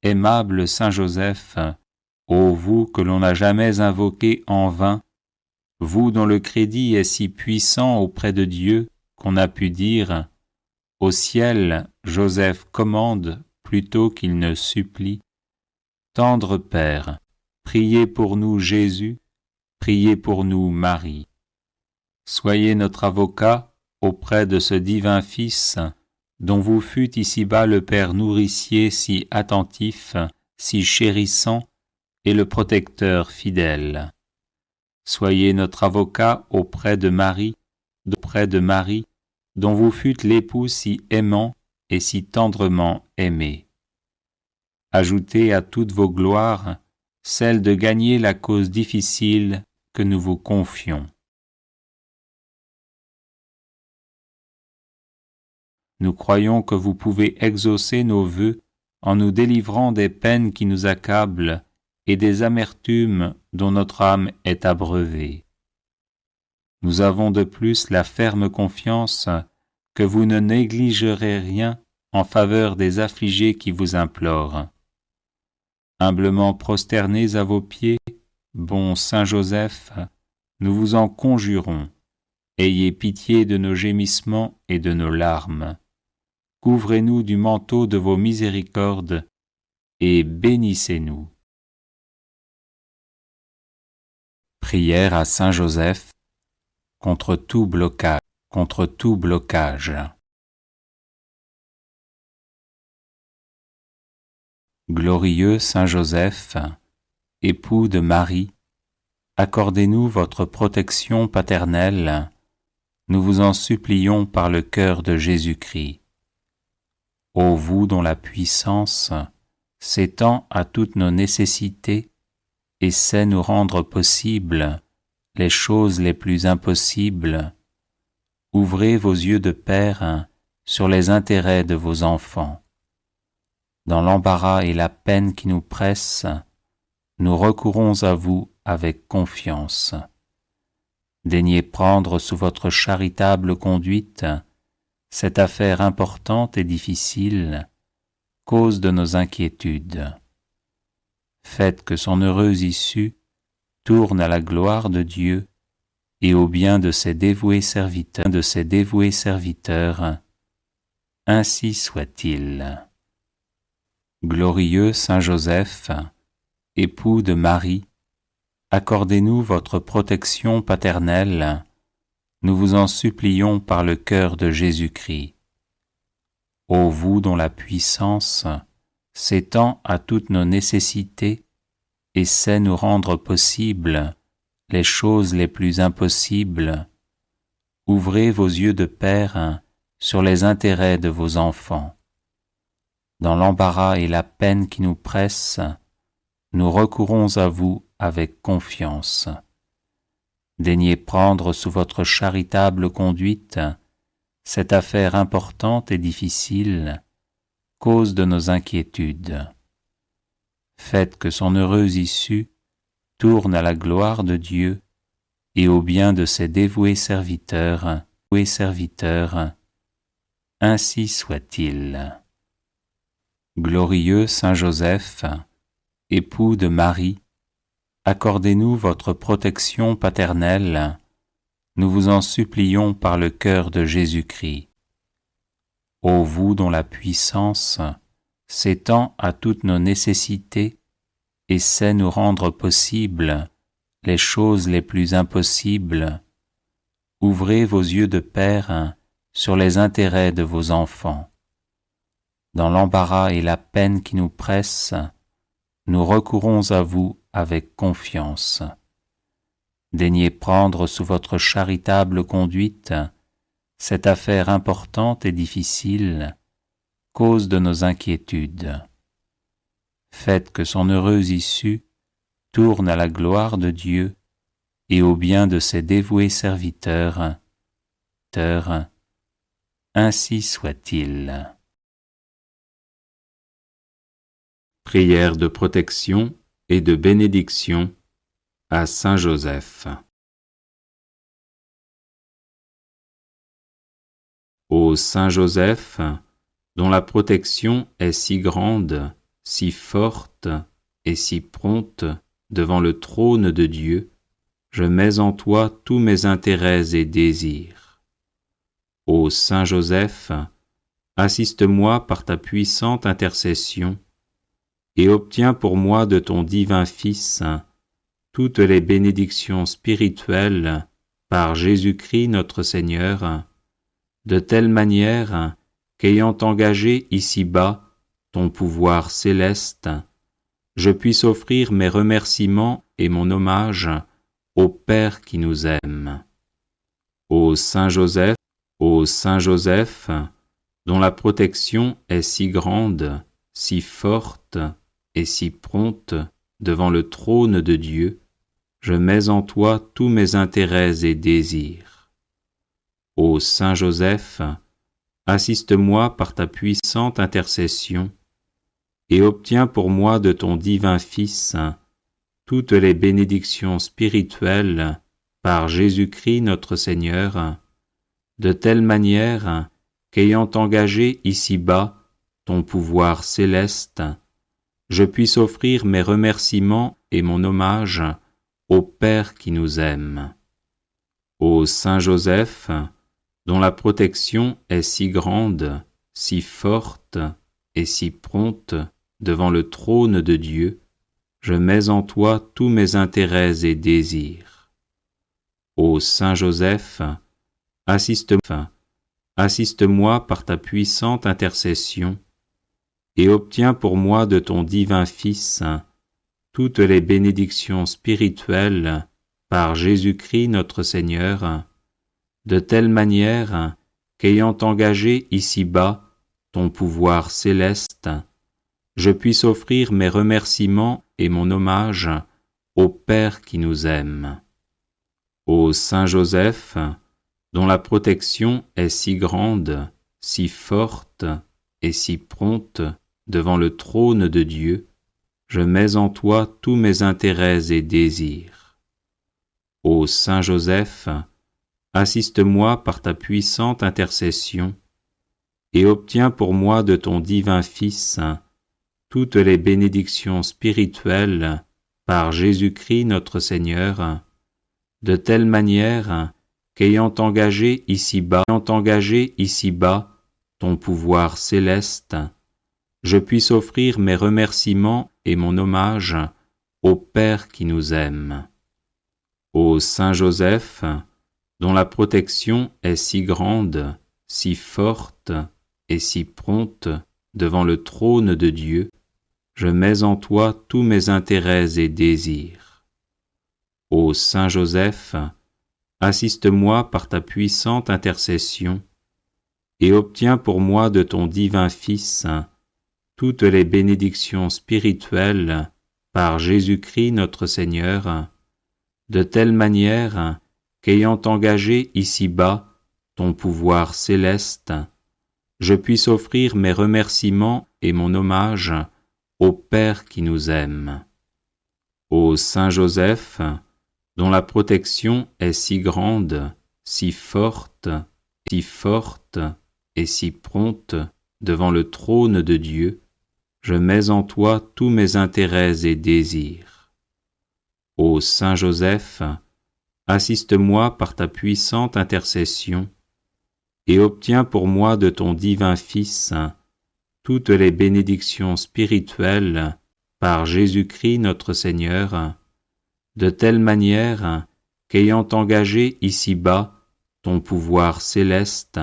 Aimable Saint Joseph, ô vous que l'on n'a jamais invoqué en vain, vous dont le crédit est si puissant auprès de Dieu qu'on a pu dire « Au ciel, Joseph commande plutôt qu'il ne supplie ». Tendre Père, priez pour nous Jésus, priez pour nous Marie. Soyez notre avocat auprès de ce divin Fils, dont vous fûtes ici-bas le Père nourricier si attentif, si chérissant, et le protecteur fidèle. Soyez notre avocat auprès de Marie, dont vous fûtes l'époux si aimant et si tendrement aimé. Ajoutez à toutes vos gloires celle de gagner la cause difficile que nous vous confions. Nous croyons que vous pouvez exaucer nos vœux en nous délivrant des peines qui nous accablent et des amertumes dont notre âme est abreuvée. Nous avons de plus la ferme confiance que vous ne négligerez rien en faveur des affligés qui vous implorent. Humblement prosternés à vos pieds, bon Saint Joseph, nous vous en conjurons, ayez pitié de nos gémissements et de nos larmes. Couvrez-nous du manteau de vos miséricordes et bénissez-nous. Prière à Saint Joseph contre tout blocage. Glorieux Saint Joseph, époux de Marie, accordez-nous votre protection paternelle, nous vous en supplions par le cœur de Jésus-Christ. Ô vous dont la puissance s'étend à toutes nos nécessités et sait nous rendre possibles les choses les plus impossibles, ouvrez vos yeux de Père sur les intérêts de vos enfants. Dans l'embarras et la peine qui nous pressent, nous recourons à vous avec confiance. Daignez prendre sous votre charitable conduite cette affaire importante et difficile, cause de nos inquiétudes. Faites que son heureuse issue tourne à la gloire de Dieu et au bien de ses dévoués serviteurs. Ainsi soit-il. Glorieux Saint Joseph, époux de Marie, accordez-nous votre protection paternelle, nous vous en supplions par le cœur de Jésus-Christ. Ô vous dont la puissance s'étend à toutes nos nécessités et sait nous rendre possibles les choses les plus impossibles. Ouvrez vos yeux de père sur les intérêts de vos enfants. Dans l'embarras et la peine qui nous pressent, nous recourons à vous avec confiance. Daignez prendre sous votre charitable conduite cette affaire importante et difficile, cause de nos inquiétudes. Faites que son heureuse issue tourne à la gloire de Dieu et au bien de ses dévoués serviteurs, ainsi soit-il. Glorieux Saint Joseph, époux de Marie, accordez-nous votre protection paternelle, nous vous en supplions par le cœur de Jésus-Christ. Ô vous dont la puissance s'étend à toutes nos nécessités et sait nous rendre possibles les choses les plus impossibles, ouvrez vos yeux de père sur les intérêts de vos enfants. Dans l'embarras et la peine qui nous pressent, nous recourons à vous avec confiance. Daignez prendre sous votre charitable conduite cette affaire importante et difficile, cause de nos inquiétudes. Faites que son heureuse issue tourne à la gloire de Dieu et au bien de ses dévoués serviteurs, ainsi soit-il. Prière de protection et de bénédiction à Saint Joseph. Ô Saint Joseph, dont la protection est si grande, si forte et si prompte devant le trône de Dieu, je mets en toi tous mes intérêts et désirs. Ô Saint Joseph, assiste-moi par ta puissante intercession et obtiens pour moi de ton divin Fils toutes les bénédictions spirituelles par Jésus-Christ notre Seigneur, de telle manière qu'ayant engagé ici-bas ton pouvoir céleste, je puisse offrir mes remerciements et mon hommage au Père qui nous aime. Ô Saint Joseph, dont la protection est si grande, si forte et si prompte devant le trône de Dieu, je mets en toi tous mes intérêts et désirs. Ô Saint Joseph, assiste-moi par ta puissante intercession et obtiens pour moi de ton divin Fils toutes les bénédictions spirituelles par Jésus-Christ notre Seigneur, de telle manière qu'ayant engagé ici-bas ton pouvoir céleste, je puisse offrir mes remerciements et mon hommage au Père qui nous aime. Ô Saint Joseph, dont la protection est si grande, si forte et si prompte devant le trône de Dieu, je mets en toi tous mes intérêts et désirs. Ô Saint Joseph, assiste-moi par ta puissante intercession et obtiens pour moi de ton divin Fils toutes les bénédictions spirituelles par Jésus-Christ notre Seigneur, de telle manière qu'ayant engagé ici-bas ton pouvoir céleste, je puisse offrir mes remerciements et mon hommage au Père qui nous aime. Ô Saint Joseph, dont la protection est si grande, si forte et si prompte devant le trône de Dieu, je mets en toi tous mes intérêts et désirs. Ô Saint Joseph, assiste-moi par ta puissante intercession et obtiens pour moi de ton divin Fils toutes les bénédictions spirituelles par Jésus-Christ notre Seigneur, de telle manière qu'ayant engagé ici-bas ton pouvoir céleste, je puisse offrir mes remerciements et mon hommage au Père qui nous aime. Ô Saint Joseph, dont la protection est si grande, si forte et si prompte devant le trône de Dieu, je mets en toi tous mes intérêts et désirs. Ô Saint Joseph, assiste-moi par ta puissante intercession et obtiens pour moi de ton divin Fils toutes les bénédictions spirituelles par Jésus-Christ notre Seigneur, de telle manière qu'ayant engagé ici-bas ton pouvoir céleste, je puisse offrir mes remerciements et mon hommage au Père qui nous aime. Ô Saint Joseph, dont la protection est si grande, si forte et si prompte devant le trône de Dieu, je mets en toi tous mes intérêts et désirs. Ô Saint Joseph, assiste-moi par ta puissante intercession et obtiens pour moi de ton divin Fils toutes les bénédictions spirituelles par Jésus-Christ notre Seigneur, de telle manière qu'ayant engagé ici-bas ton pouvoir céleste,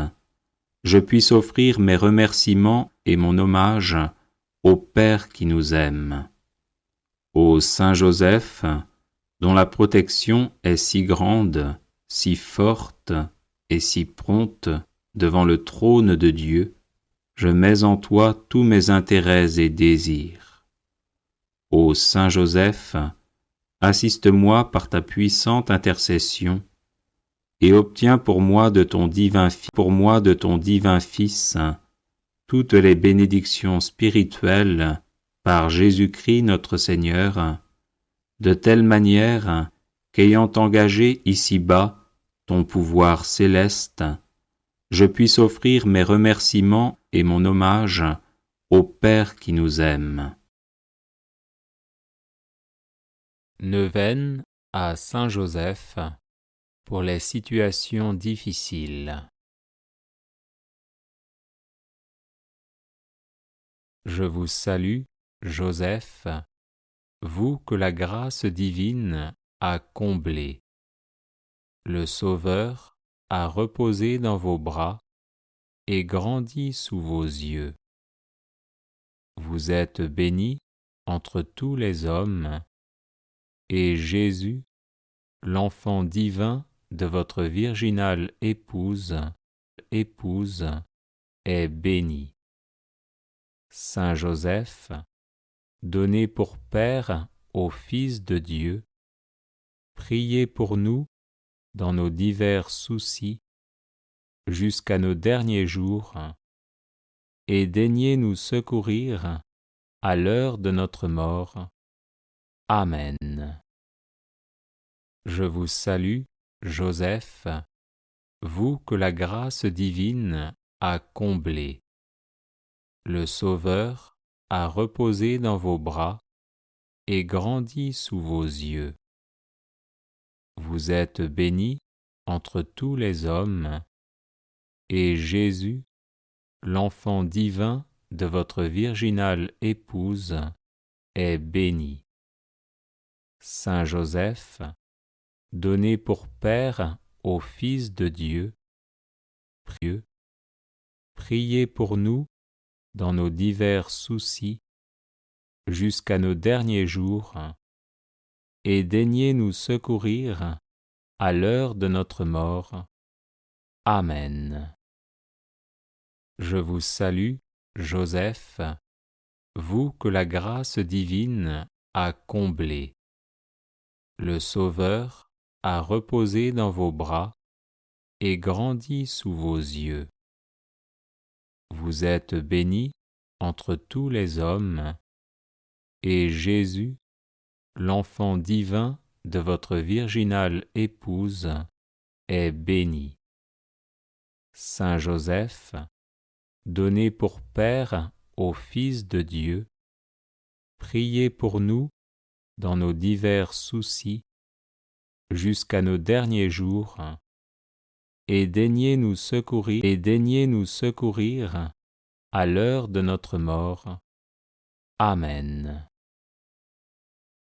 je puisse offrir mes remerciements et mon hommage au Père qui nous aime. Ô Saint Joseph, dont la protection est si grande, si forte et si prompte devant le trône de Dieu, je mets en toi tous mes intérêts et désirs. Ô Saint Joseph, assiste-moi par ta puissante intercession et obtiens pour moi de ton divin Fils toutes les bénédictions spirituelles par Jésus-Christ notre Seigneur, de telle manière qu'ayant engagé ici-bas ton pouvoir céleste, je puisse offrir mes remerciements et mon hommage au Père qui nous aime. Neuvaine à Saint Joseph pour les situations difficiles. Je vous salue, Joseph, vous que la grâce divine a comblé. Le Sauveur a reposé dans vos bras et grandi sous vos yeux. Vous êtes béni entre tous les hommes, et Jésus, l'enfant divin de votre virginale épouse, est béni. Saint Joseph, donné pour Père au Fils de Dieu, priez pour nous dans nos divers soucis jusqu'à nos derniers jours, et daignez nous secourir à l'heure de notre mort. Amen. Je vous salue, Joseph, vous que la grâce divine a comblé. Le Sauveur a reposé dans vos bras et grandi sous vos yeux. Vous êtes béni entre tous les hommes, et Jésus, l'enfant divin de votre virginale épouse, est béni. Saint Joseph, donné pour Père au Fils de Dieu, priez pour nous dans nos divers soucis jusqu'à nos derniers jours, et daignez nous secourir à l'heure de notre mort. Amen. Je vous salue, Joseph, vous que la grâce divine a comblé. Le Sauveur a reposé dans vos bras et grandi sous vos yeux. Vous êtes béni entre tous les hommes, et Jésus, l'enfant divin de votre virginale épouse, est béni. Saint Joseph, donné pour Père au Fils de Dieu, priez pour nous dans nos divers soucis jusqu'à nos derniers jours, et daignez nous secourir à l'heure de notre mort. Amen.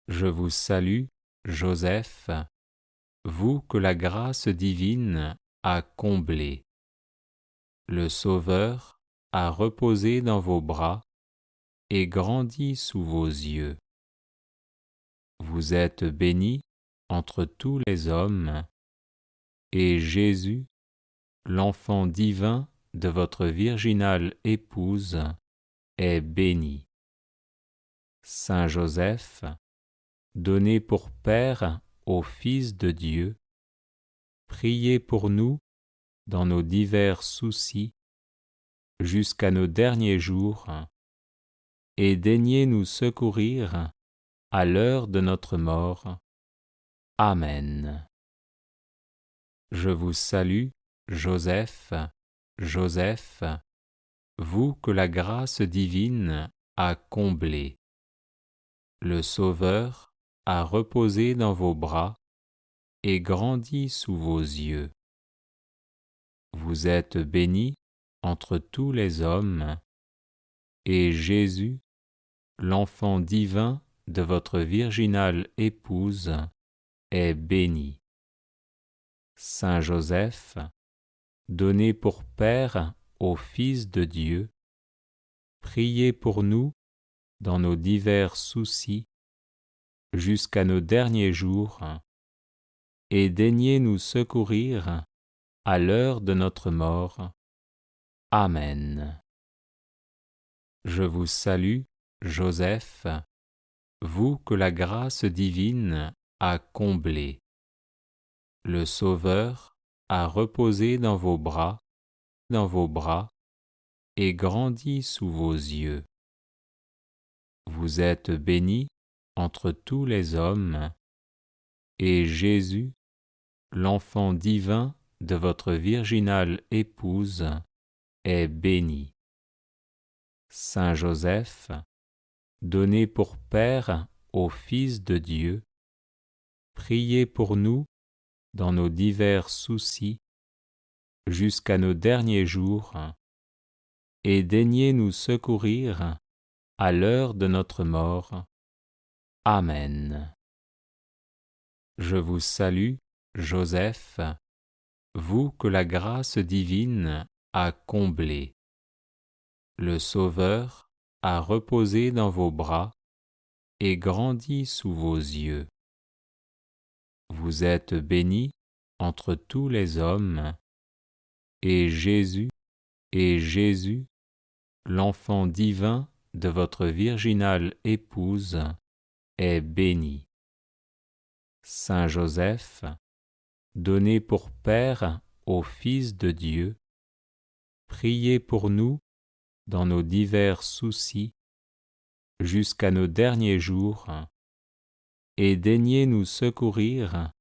Je vous salue, Joseph, vous que la grâce divine a comblé. Le Sauveur a reposé dans vos bras et grandi sous vos yeux. Vous êtes béni entre tous les hommes, et Jésus, l'enfant divin de votre virginale épouse, est béni. Saint Joseph, donné pour Père au Fils de Dieu, priez pour nous dans nos divers soucis jusqu'à nos derniers jours, et daignez nous secourir à l'heure de notre mort. Amen. Je vous salue, Joseph, Joseph, vous que la grâce divine a comblé. Le Sauveur a reposé dans vos bras et grandi sous vos yeux. Vous êtes béni entre tous les hommes, et Jésus, l'enfant divin de votre virginale épouse, est béni. Saint Joseph, donné pour Père au Fils de Dieu, priez pour nous dans nos divers soucis jusqu'à nos derniers jours, et daignez nous secourir à l'heure de notre mort. Amen. Je vous salue, Joseph, vous que la grâce divine a comblé. Le Sauveur a reposé dans vos bras, et grandi sous vos yeux. Vous êtes béni entre tous les hommes, et Jésus, l'enfant divin de votre virginale épouse, est béni. Saint Joseph, donné pour Père au Fils de Dieu, priez pour nous dans nos divers soucis jusqu'à nos derniers jours, et daignez nous secourir à l'heure de notre mort. Amen. Je vous salue, Joseph, vous que la grâce divine a comblé. Le Sauveur a reposé dans vos bras et grandi sous vos yeux. Vous êtes béni entre tous les hommes, et Jésus, l'enfant divin de votre virginale épouse, est béni. Saint Joseph, donné pour Père au Fils de Dieu, priez pour nous dans nos divers soucis jusqu'à nos derniers jours, et daignez nous secourir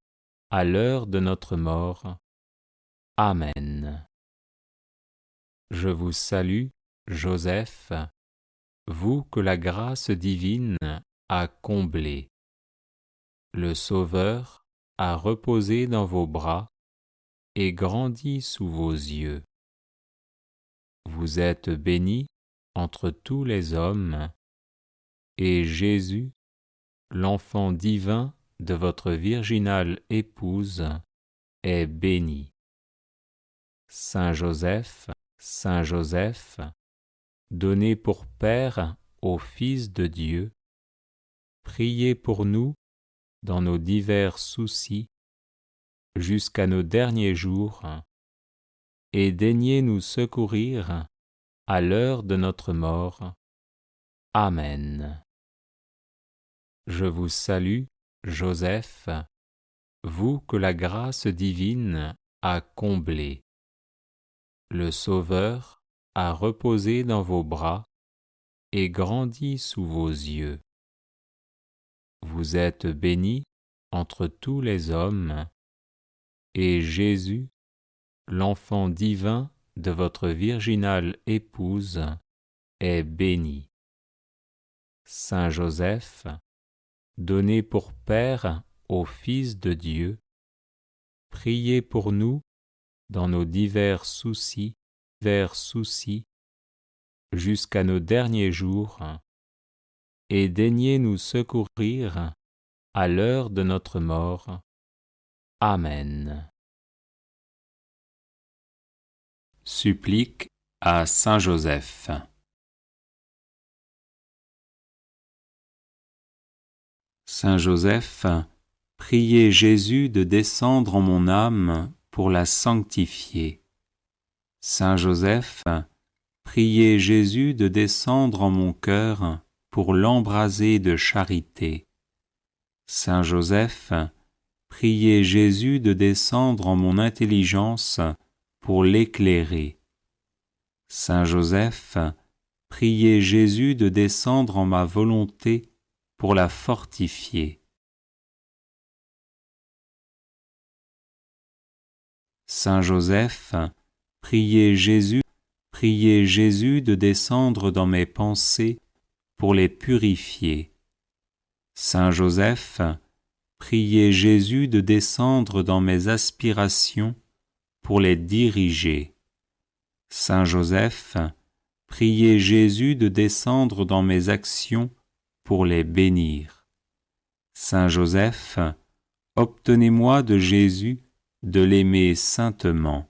à l'heure de notre mort. Amen. Je vous salue, Joseph, vous que la grâce divine a comblé. Le Sauveur a reposé dans vos bras et grandi sous vos yeux. Vous êtes béni entre tous les hommes, et Jésus, l'enfant divin de votre virginale épouse, est béni. Saint Joseph, donné pour Père au Fils de Dieu, priez pour nous dans nos divers soucis jusqu'à nos derniers jours, et daignez nous secourir à l'heure de notre mort. Amen. Je vous salue, Joseph, vous que la grâce divine a comblé. Le Sauveur a reposé dans vos bras et grandi sous vos yeux. Vous êtes béni entre tous les hommes, et Jésus, l'enfant divin de votre virginale épouse, est béni. Saint Joseph, donné pour Père au Fils de Dieu, priez pour nous dans nos divers soucis, jusqu'à nos derniers jours, et daignez nous secourir à l'heure de notre mort. Amen. Supplique à Saint Joseph. Saint Joseph, priez Jésus de descendre en mon âme pour la sanctifier. Saint Joseph, priez Jésus de descendre en mon cœur pour l'embraser de charité. Saint Joseph, priez Jésus de descendre en mon intelligence pour l'éclairer. Saint Joseph, priez Jésus de descendre en ma volonté pour la fortifier. Saint Joseph, priez Jésus de descendre dans mes pensées pour les purifier. Saint Joseph, priez Jésus de descendre dans mes aspirations pour les diriger. Saint Joseph, priez Jésus de descendre dans mes actions pour les bénir. Saint Joseph, obtenez-moi de Jésus de l'aimer saintement.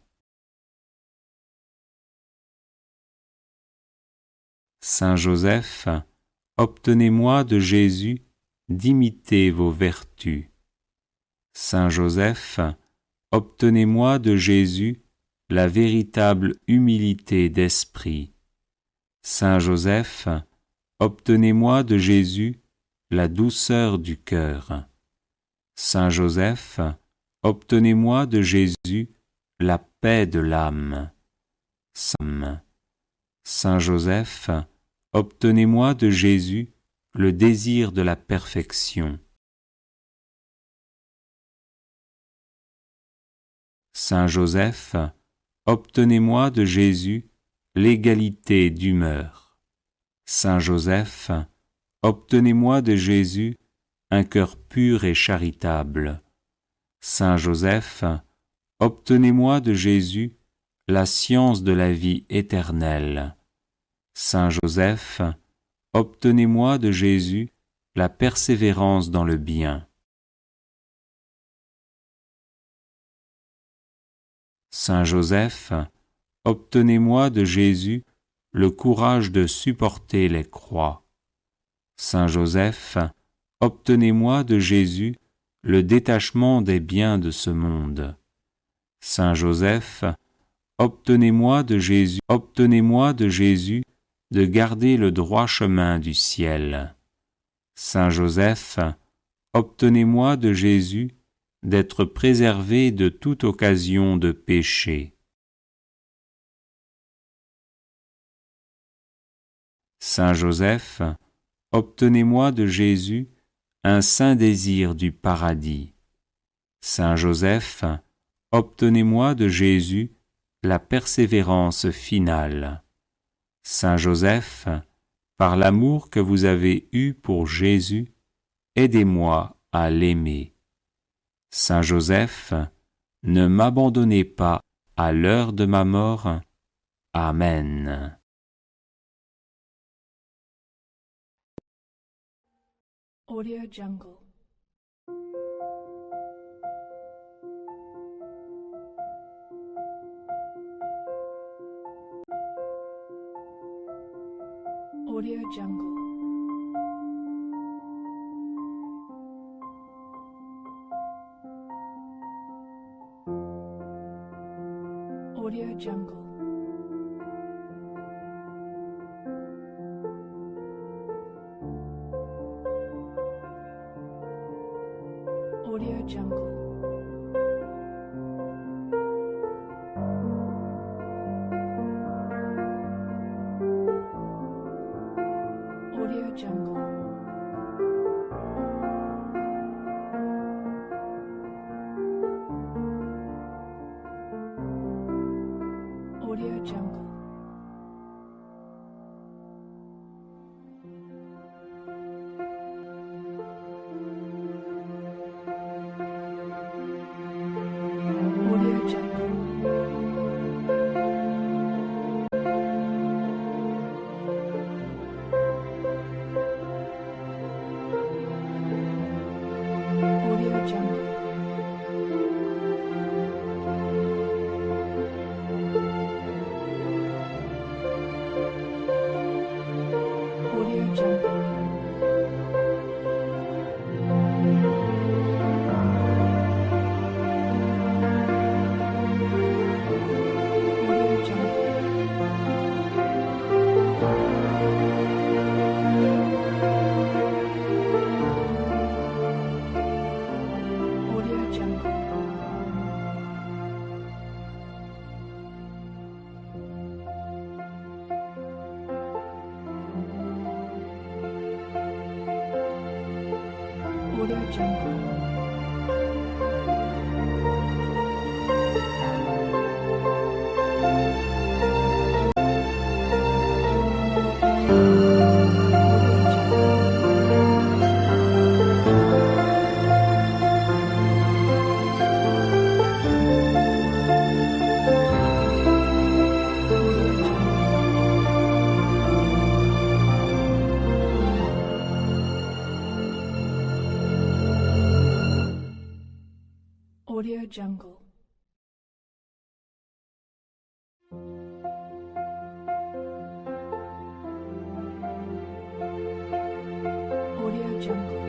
Saint Joseph, obtenez-moi de Jésus d'imiter vos vertus. Saint Joseph, obtenez-moi de Jésus la véritable humilité d'esprit. Saint Joseph, obtenez-moi de Jésus la douceur du cœur. Saint Joseph, obtenez-moi de Jésus la paix de l'âme. Saint Joseph, obtenez-moi de Jésus le désir de la perfection. Saint Joseph, obtenez-moi de Jésus l'égalité d'humeur. Saint Joseph, obtenez-moi de Jésus un cœur pur et charitable. Saint Joseph, obtenez-moi de Jésus la science de la vie éternelle. Saint Joseph, obtenez-moi de Jésus la persévérance dans le bien. Saint Joseph, obtenez-moi de Jésus le courage de supporter les croix. Saint Joseph, obtenez-moi de Jésus le détachement des biens de ce monde. Saint Joseph, obtenez-moi de Jésus de garder le droit chemin du ciel. Saint Joseph, obtenez-moi de Jésus d'être préservé de toute occasion de péché. Saint Joseph, obtenez-moi de Jésus un saint désir du paradis. Saint Joseph, obtenez-moi de Jésus la persévérance finale. Saint Joseph, par l'amour que vous avez eu pour Jésus, aidez-moi à l'aimer. Saint Joseph, ne m'abandonnez pas à l'heure de ma mort. Amen.
Audio Jungle. Audio Jungle. Audio Jungle. Audio Jungle. Audio Jungle. Jungle. Audio Jungle. Audio Jungle.